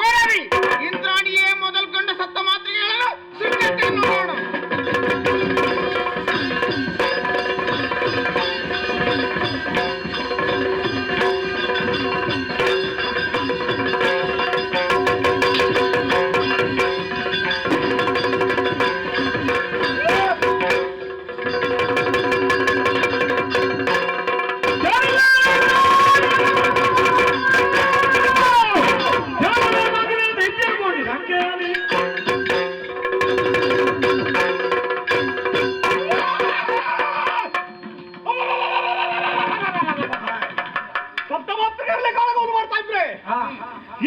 ಕೊರವಿ ಇಂದ್ರಾಣಿಯೇ ಮೊದಲು ಗಂಡ ಸತ್ತ ಮಾತ್ರೆಗೆ ಹೇಳಲು ಸಿದ್ಧತೆ ನೋಡೋಣ.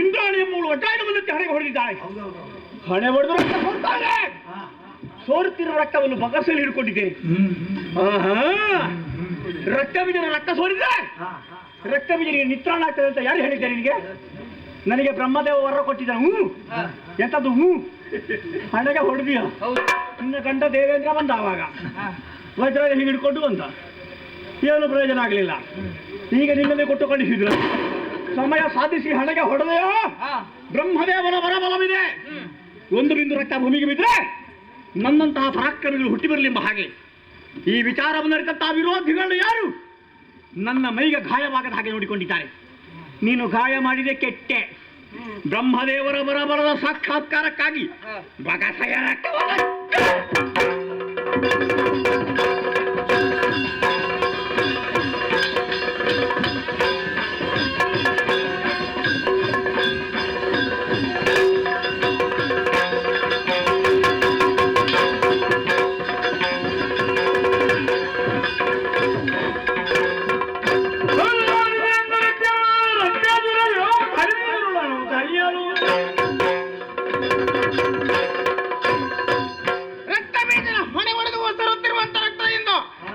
ಇಂದ್ರಾಣಿ ಎಂಬುವಳು ಒಡ್ಡಾಯನವನ್ನು ಹಣೆಗೆ ಹೊಡೆದಿದ್ದಾಳೆ. ಹಣೆ ಹೊಡೆದು ರಕ್ತ ಕೊಡ್ತಾಳೆ. ಸೋರುತ್ತಿರುವ ರಕ್ತವನ್ನು ಬಗಸಲ್ಲಿ ಹಿಡ್ಕೊಂಡಿದ್ದೇನೆ. ರಕ್ತ ಬೀಜನ ರಕ್ತ ಸೋರಿದ್ರೆ ರಕ್ತ ಬೀಜನಿಗೆ ನಿತ್ರಾಣ ಆಗ್ತದೆ ಅಂತ ಯಾರು ಹೇಳಿದ್ದಾರೆ ನಿನಗೆ? ನನಗೆ ಬ್ರಹ್ಮದೇವ ವರ ಕೊಟ್ಟಿದ್ದಾನೆ. ಎಂತದ್ದು ಹಣೆಗೆ ಹೊಡೆದಿಯ? ನಿನ್ನ ಗಂಡ ದೇವೇಂದ್ರ ಬಂದ ಆವಾಗ ವಜ್ರ ಹೀಗೆ ಹಿಡ್ಕೊಂಡು ಬಂದ. ಏನು ಪ್ರಯೋಜನ ಆಗಲಿಲ್ಲ. ಈಗ ನಿನ್ನದೇ ಕೊಟ್ಟು ಕಳಿಸಿದ್ರು. ಸಮಯ ಸಾಧಿಸಿ ಹಣೆಗೆ ಹೊಡೆದೆಯೋ ಬ್ರಹ್ಮದೇವನ ವರಬಲವಿದೆ. ಒಂದು ಬಿಂದು ರಕ್ತ ಭೂಮಿಗೆ ಬಿದ್ದರೆ ನನ್ನಂತಹ ಪರಾಕ್ರಮಿಗಳು ಹುಟ್ಟಿ ಬರಲಿಂಬ ಹಾಗೆ ಈ ವಿಚಾರವನ್ನು ಅರಿತಂತಹ ವಿರೋಧಿಗಳು ಯಾರು ನನ್ನ ಮೈಗೆ ಗಾಯವಾಗದ ಹಾಗೆ ನೋಡಿಕೊಂಡಿದ್ದಾರೆ. ನೀನು ಗಾಯ ಮಾಡಿದೆ ಕೆಟ್ಟೆ. ಬ್ರಹ್ಮದೇವರ ವರಬಲದ ಸಾಕ್ಷಾತ್ಕಾರಕ್ಕಾಗಿ ಬಗಸೆಯ ರಕ್ತವನ್ನು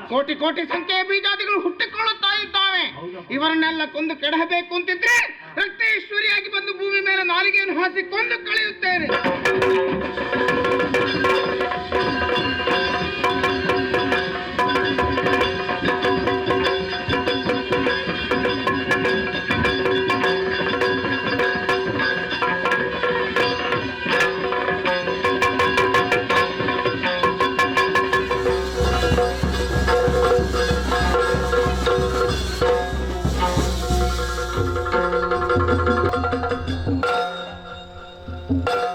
ಕೋಟಿ ಕೋಟಿ ಸಂಖ್ಯೆಯ ಬೀಜಾದಿಗಳು ಹುಟ್ಟಿಕೊಳ್ಳುತ್ತಾ ಇದ್ದಾವೆ. ಇವರನ್ನೆಲ್ಲ ಕೊಂದು ಕೆಡಹಬೇಕು ಅಂತಿದ್ರೆ ರಕ್ತೇಶ್ವರಿಯಾಗಿ ಬಂದು ಭೂಮಿ ಮೇಲೆ ನಾಲಿಗೆಯನ್ನು ಹಾಸಿ ಕೊಂದು ಕಳೆಯುತ್ತೇನೆ. you